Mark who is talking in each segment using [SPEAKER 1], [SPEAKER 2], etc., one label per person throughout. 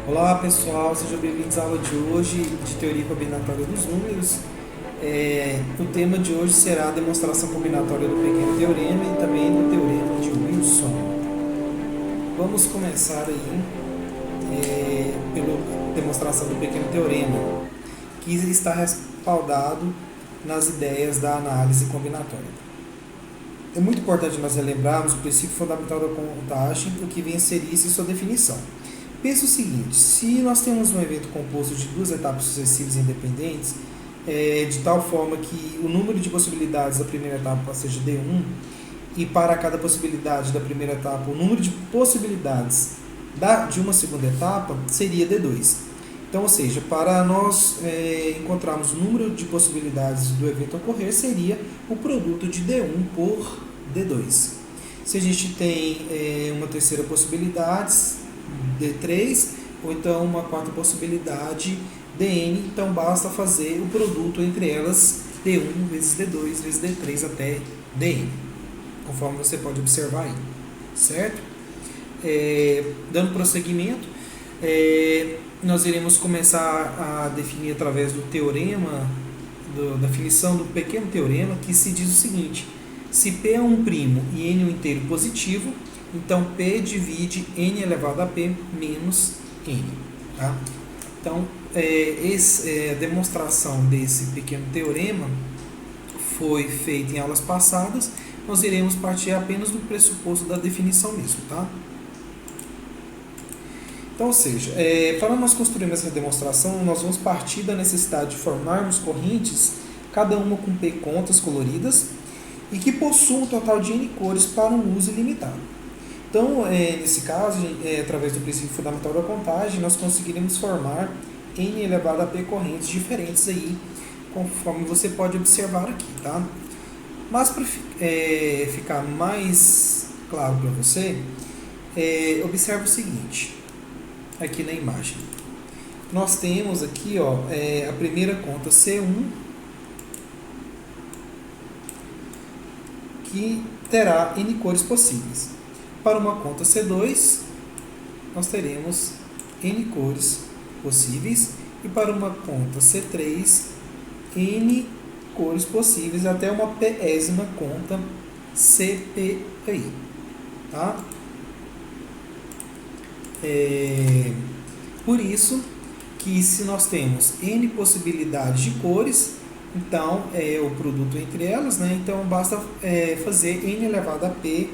[SPEAKER 1] Olá pessoal, sejam bem-vindos à aula de hoje de Teoria Combinatória dos Números. O tema de hoje será a demonstração combinatória do pequeno teorema e também do teorema de Wilson. Vamos começar aí pela demonstração do pequeno teorema, que está respaldado nas ideias da análise combinatória. É muito importante nós relembrarmos o princípio fundamental da contagem, o que venceria-se sua definição. Pensa o seguinte: se nós temos um evento composto de duas etapas sucessivas independentes, de tal forma que o número de possibilidades da primeira etapa seja D1, e para cada possibilidade da primeira etapa, o número de possibilidades de uma segunda etapa seria D2. Então, ou seja, para nós encontrarmos o número de possibilidades do evento ocorrer, seria o produto de D1 por D2. Se a gente tem uma terceira possibilidade, D3, ou então uma quarta possibilidade, Dn, então basta fazer o produto entre elas, D1 vezes D2 vezes D3 até Dn, conforme você pode observar aí, certo? Dando prosseguimento, nós iremos começar a definir através do teorema, da definição do pequeno teorema, que se diz o seguinte: se P é um primo e N é um inteiro positivo, então P divide N elevado a P menos N. Tá? Então, a demonstração desse pequeno teorema foi feita em aulas passadas. Nós iremos partir apenas do pressuposto da definição mesmo. Tá? Então, ou seja, para nós construirmos essa demonstração, nós vamos partir da necessidade de formarmos correntes, cada uma com P contas coloridas, e que possuam um total de N cores para um uso ilimitado. Então, nesse caso, através do princípio fundamental da contagem, nós conseguiremos formar N elevado a P correntes diferentes aí, conforme você pode observar aqui, tá? Mas para ficar mais claro para você, observe o seguinte, aqui na imagem. Nós temos aqui a primeira conta C1, que terá N cores possíveis. Para uma conta C2, nós teremos N cores possíveis, e para uma conta C3, N cores possíveis até uma pésima conta CP aí, tá? Por isso que se nós temos N possibilidades de cores, então é o produto entre elas, né? Então basta fazer N elevado a P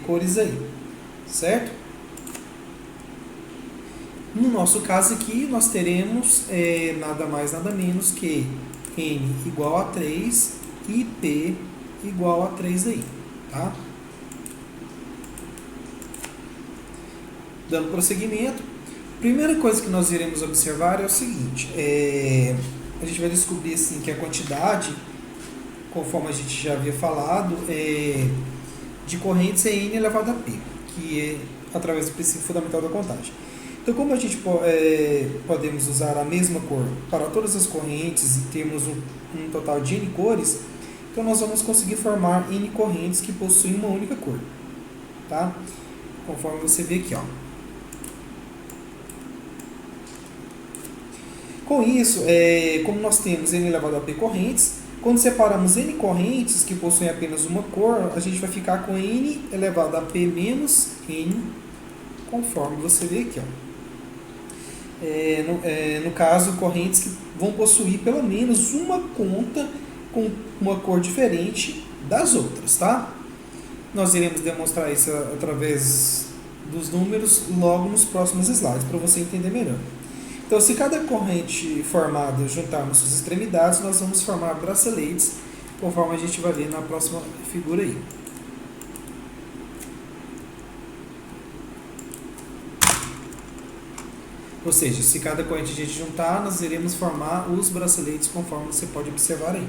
[SPEAKER 1] cores aí, certo? No nosso caso aqui, nós teremos nada mais, nada menos que N igual a 3 e P igual a 3 aí, tá? Dando prosseguimento, primeira coisa que nós iremos observar é o seguinte: a gente vai descobrir assim que a quantidade, conforme a gente já havia falado, de correntes é N elevado a P, que é através do princípio fundamental da contagem. Então, como a gente podemos usar a mesma cor para todas as correntes e temos um total de N cores, então nós vamos conseguir formar N correntes que possuem uma única cor, tá? Conforme você vê aqui, ó. Com isso, como nós temos N elevado a P correntes, quando separamos N correntes que possuem apenas uma cor, a gente vai ficar com N elevado a P menos N, conforme você vê aqui, ó. No caso, correntes que vão possuir pelo menos uma conta com uma cor diferente das outras, tá? Nós iremos demonstrar isso através dos números logo nos próximos slides, para você entender melhor. Então, se cada corrente formada juntarmos suas extremidades, nós vamos formar braceletes, conforme a gente vai ver na próxima figura aí. Ou seja, se cada corrente a gente juntar, nós iremos formar os braceletes, conforme você pode observar aí.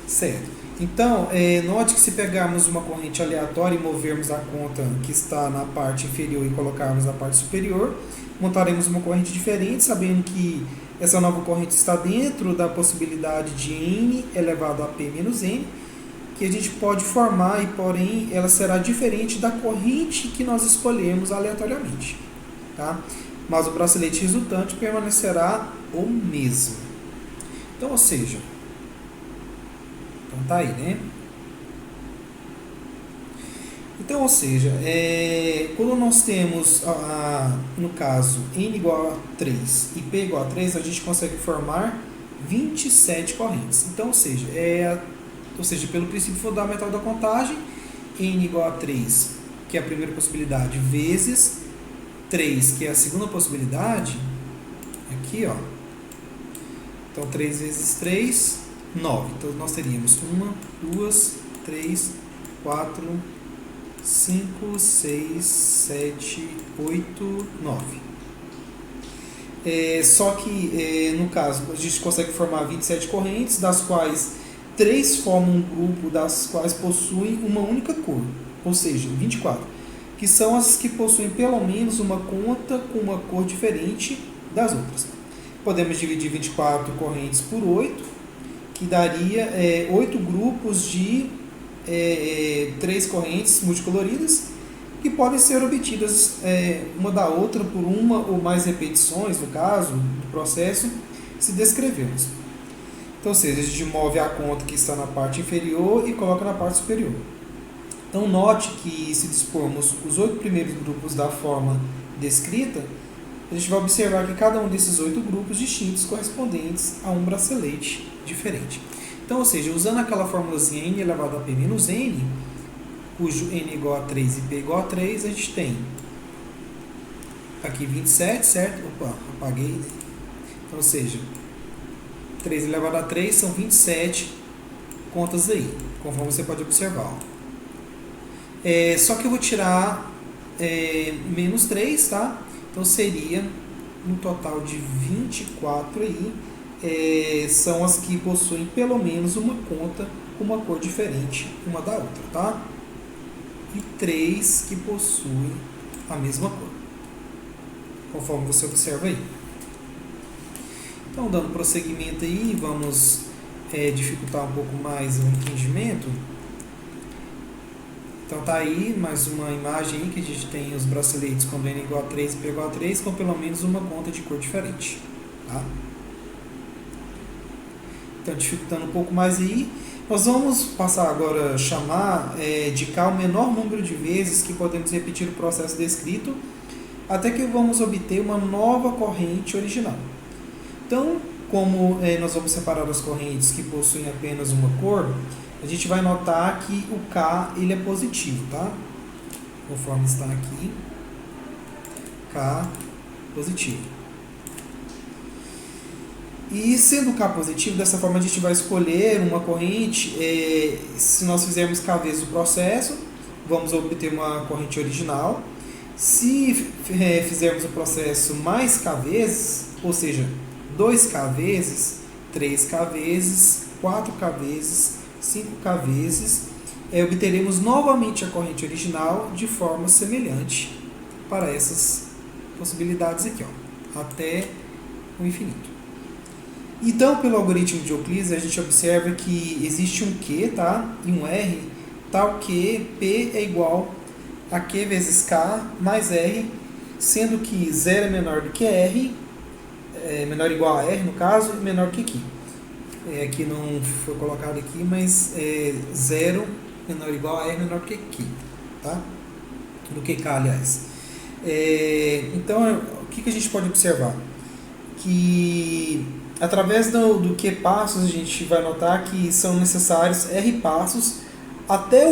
[SPEAKER 1] Certo. Então, note que se pegarmos uma corrente aleatória e movermos a conta que está na parte inferior e colocarmos na parte superior, montaremos uma corrente diferente, sabendo que essa nova corrente está dentro da possibilidade de N elevado a P menos N, que a gente pode formar, e porém ela será diferente da corrente que nós escolhemos aleatoriamente. Tá? Mas o bracelete resultante permanecerá o mesmo. Então, ou seja, então tá aí, né? Então, ou seja, quando nós temos, no caso, n igual a 3 e p igual a 3, a gente consegue formar 27 correntes. Então, ou seja, pelo princípio fundamental da contagem, n igual a 3, que é a primeira possibilidade, vezes 3, que é a segunda possibilidade, aqui, ó. Então, 3 vezes 3, 9. Então, nós teríamos 1, 2, 3, 4, 5, 6, 7, 8, 9. Só que, no caso, a gente consegue formar 27 correntes, das quais 3 formam um grupo das quais possuem uma única cor, ou seja, 24, que são as que possuem pelo menos uma conta com uma cor diferente das outras. Podemos dividir 24 correntes por 8, que daria 8 grupos de 3 correntes multicoloridas, que podem ser obtidas uma da outra por uma ou mais repetições, no caso do processo, se descrevermos. Então, ou seja, a gente move a conta que está na parte inferior e coloca na parte superior. Então, note que se dispormos os 8 primeiros grupos da forma descrita, a gente vai observar que cada um desses 8 grupos distintos correspondentes a um bracelete diferente. Então, ou seja, usando aquela formulazinha n elevado a p menos n, cujo n é igual a 3 e p é igual a 3, a gente tem aqui 27, certo? Opa, apaguei. Então, ou seja, 3 elevado a 3 são 27 contas aí, conforme você pode observar. Só que eu vou tirar menos 3, tá? Então seria um total de 24 aí, são as que possuem pelo menos uma conta com uma cor diferente uma da outra, tá? E 3 que possuem a mesma cor, conforme você observa aí. Então, dando prosseguimento aí, vamos dificultar um pouco mais o entendimento. Então tá aí mais uma imagem aí que a gente tem os braceletes com n igual a 3 e p igual a 3 com pelo menos uma conta de cor diferente. Tá? Então, dificultando um pouco mais aí, nós vamos passar agora a chamar de K o menor número de vezes que podemos repetir o processo descrito até que vamos obter uma nova corrente original. Então, como nós vamos separar as correntes que possuem apenas uma cor, a gente vai notar que o K ele é positivo, tá? Conforme está aqui, K positivo. E sendo K positivo, dessa forma a gente vai escolher uma corrente, se nós fizermos K vezes o processo, vamos obter uma corrente original. Se fizermos o processo mais K vezes, ou seja, 2K vezes, 3K vezes, 4K vezes, 5K vezes, obteremos novamente a corrente original de forma semelhante para essas possibilidades aqui, ó, até o infinito. Então, pelo algoritmo de Euclides, a gente observa que existe um Q, tá? E um R, tal que P é igual a Q vezes K mais R, sendo que 0 é menor do que R, menor ou igual a R no caso, e menor que Q. Aqui não foi colocado aqui, mas 0 menor ou igual a R menor que Q, tá? Do que K, aliás. Então, o que a gente pode observar? Que através do Q passos, a gente vai notar que são necessários R passos até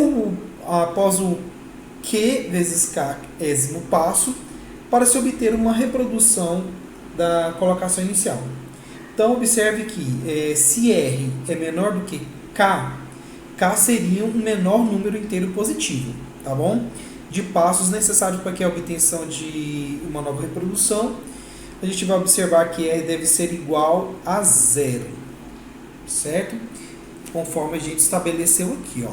[SPEAKER 1] após o Q vezes K ésimo passo para se obter uma reprodução da colocação inicial. Então, observe que se R é menor do que K, K seria um menor número inteiro positivo, tá bom? De passos necessários para que a obtenção de uma nova reprodução, a gente vai observar que R deve ser igual a 0, certo? Conforme a gente estabeleceu aqui, ó.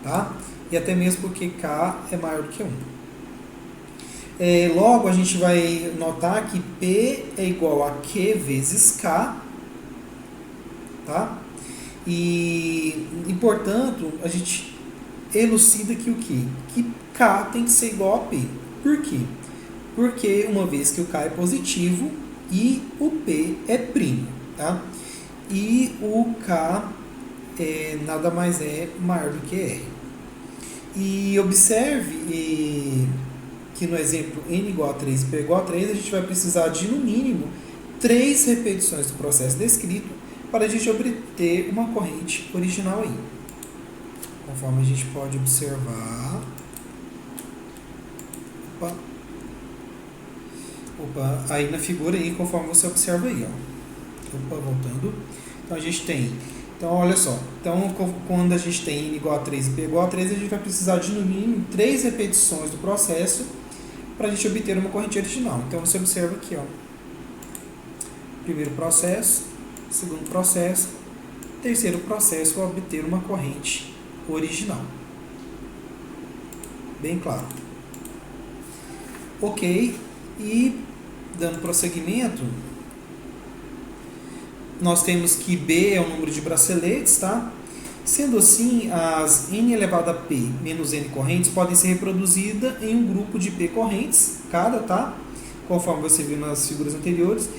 [SPEAKER 1] Tá? E até mesmo porque K é maior do que 1. Logo, a gente vai notar que P é igual a Q vezes K, tá? E portanto, a gente elucida que o quê? Que K tem que ser igual a P. Por quê? Porque uma vez que o K é positivo e o P é primo, tá? E o K nada mais é maior do que R. E observe que no exemplo n igual a 3 e p igual a 3, a gente vai precisar de, no mínimo, 3 repetições do processo descrito para a gente obter uma corrente original aí. Conforme a gente pode observar... Opa, aí na figura aí, conforme você observa aí, ó. Opa, voltando. Então a gente tem... Então, olha só. Então, quando a gente tem n igual a 3 e p igual a 3, a gente vai precisar de, no mínimo, 3 repetições do processo para a gente obter uma corrente original. Então, você observa aqui, ó. Primeiro processo, segundo processo, terceiro processo para obter uma corrente original. Bem claro. Ok. E, dando prosseguimento... Nós temos que B é o número de braceletes, tá? Sendo assim, as n elevado a p menos n correntes podem ser reproduzidas em um grupo de p correntes, cada, tá? Conforme você viu nas figuras anteriores.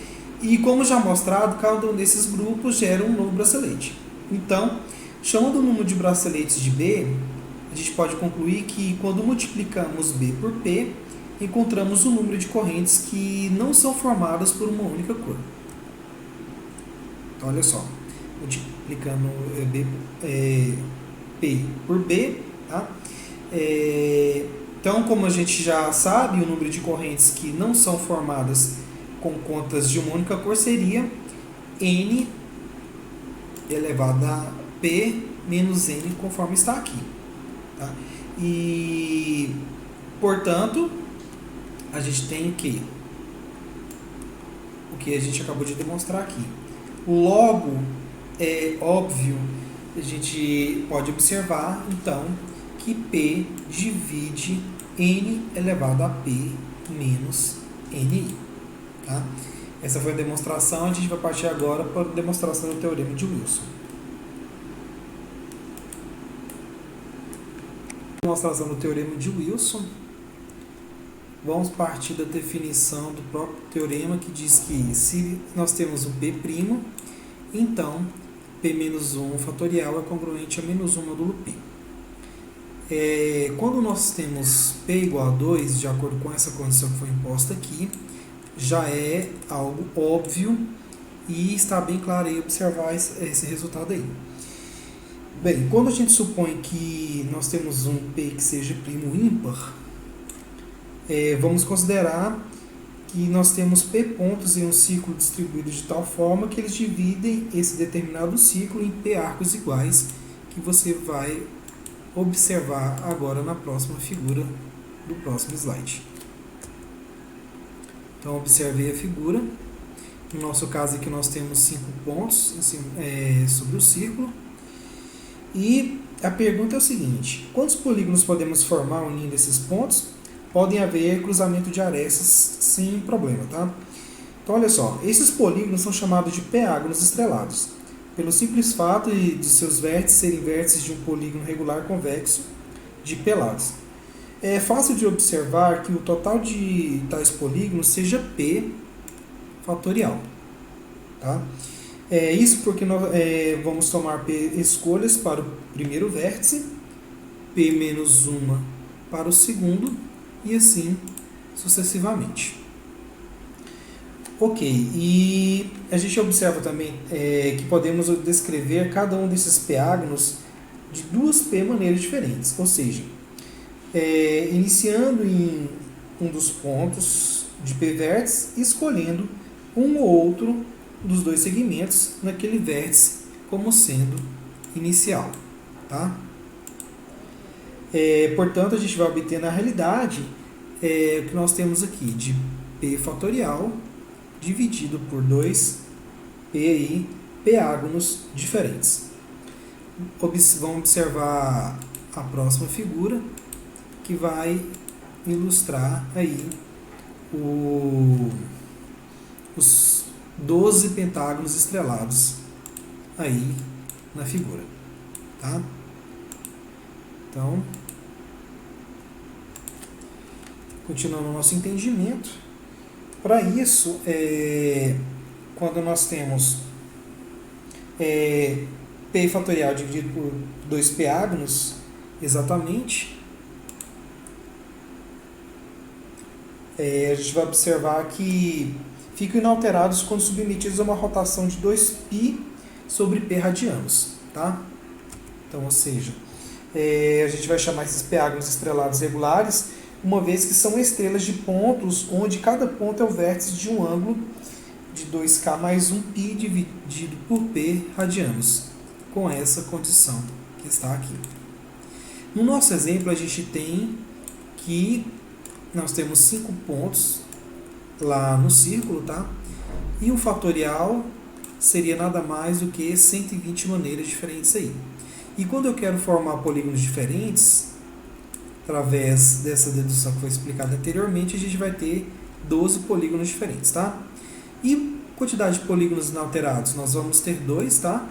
[SPEAKER 1] E como já mostrado, cada um desses grupos gera um novo bracelete. Então, chamando o número de braceletes de B, a gente pode concluir que quando multiplicamos B por P, encontramos o número de correntes que não são formadas por uma única cor. Então, olha só, multiplicando P por B, tá? Então, como a gente já sabe, o número de correntes que não são formadas com contas de uma única cor seria N elevado a P menos N, conforme está aqui. Tá? E, portanto, a gente tem o que a gente acabou de demonstrar aqui. Logo, é óbvio, a gente pode observar, então, que P divide N elevado a P menos NI. Tá? Essa foi a demonstração, a gente vai partir agora para a demonstração do teorema de Wilson. Demonstração do teorema de Wilson. Vamos partir da definição do próprio teorema, que diz que se nós temos um P', então P menos 1 fatorial é congruente a menos 1 módulo P. Quando nós temos P igual a 2, de acordo com essa condição que foi imposta aqui, já é algo óbvio e está bem claro aí observar esse resultado aí. Bem, quando a gente supõe que nós temos um P que seja primo ímpar, vamos considerar que nós temos P pontos em um ciclo distribuído de tal forma que eles dividem esse determinado ciclo em P arcos iguais, que você vai observar agora na próxima figura do próximo slide. Então, observei a figura. No nosso caso aqui nós temos 5 pontos sobre o círculo. E a pergunta é o seguinte: quantos polígonos podemos formar unindo esses pontos? Podem haver cruzamento de arestas sem problema, tá? Então, olha só, esses polígonos são chamados de peágonos estrelados, pelo simples fato de seus vértices serem vértices de um polígono regular convexo de P lados. É fácil de observar que o total de tais polígonos seja P fatorial, tá? Isso porque nós vamos tomar P escolhas para o primeiro vértice, P menos 1 para o segundo, e assim sucessivamente. Ok, e a gente observa também que podemos descrever cada um desses peágonos de duas P maneiras diferentes, ou seja, iniciando em um dos pontos de P vértice e escolhendo um ou outro dos dois segmentos naquele vértice como sendo inicial, tá? Portanto, a gente vai obter na realidade o que nós temos aqui de P fatorial dividido por 2 peágonos diferentes. Vamos observar a próxima figura, que vai ilustrar aí os 12 pentágonos estrelados aí na figura. Tá? Então, continuando o nosso entendimento, para isso, quando nós temos P fatorial dividido por 2P ágonos, exatamente, a gente vai observar que ficam inalterados quando submetidos a uma rotação de 2π sobre P radianos. Tá? Então, ou seja, a gente vai chamar esses P ágonos estrelados regulares, uma vez que são estrelas de pontos onde cada ponto é o vértice de um ângulo de 2K mais 1π dividido por P radianos, com essa condição que está aqui. No nosso exemplo, a gente tem que nós temos 5 pontos lá no círculo, tá? E o fatorial seria nada mais do que 120 maneiras diferentes aí. E quando eu quero formar polígonos diferentes, através dessa dedução que foi explicada anteriormente, a gente vai ter 12 polígonos diferentes, tá? E quantidade de polígonos inalterados, nós vamos ter 2, tá?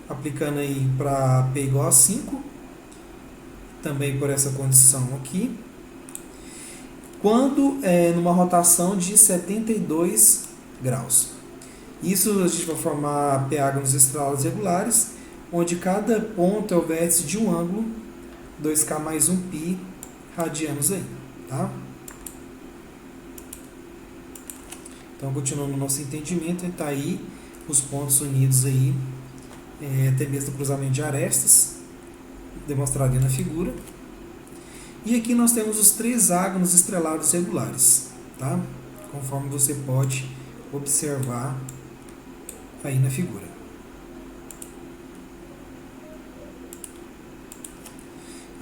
[SPEAKER 1] Aplicando aí para P igual a 5, também por essa condição aqui. Quando numa rotação de 72 graus. Isso a gente vai formar P ágonos estrelados regulares, onde cada ponto é o vértice de um ângulo 2K mais 1π radianos aí, tá? Então, continuando o nosso entendimento, está aí os pontos unidos aí, até mesmo o cruzamento de arestas, demonstrado ali na figura. E aqui nós temos os 3 ágonos estrelados regulares, tá? Conforme você pode observar aí na figura.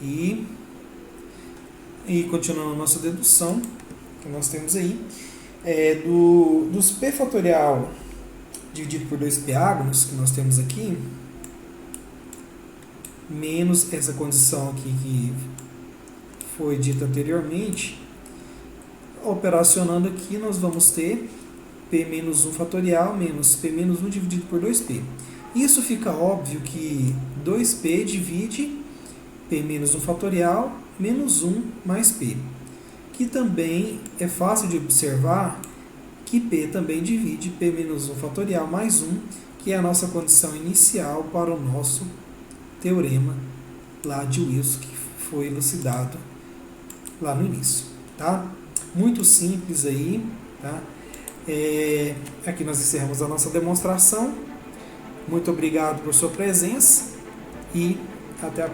[SPEAKER 1] E continuando a nossa dedução, que nós temos aí, dos P fatorial dividido por 2P ágonos, que nós temos aqui, menos essa condição aqui que foi dita anteriormente, operacionando aqui, nós vamos ter P menos 1 fatorial menos P menos 1 dividido por 2P. Isso fica óbvio que 2P divide P menos 1 fatorial menos 1 mais P, que também é fácil de observar que P também divide P menos 1 fatorial mais 1, que é a nossa condição inicial para o nosso teorema lá de Wilson, que foi elucidado lá no início. Tá? Muito simples aí. Tá? Aqui nós encerramos a nossa demonstração. Muito obrigado por sua presença e até a próxima.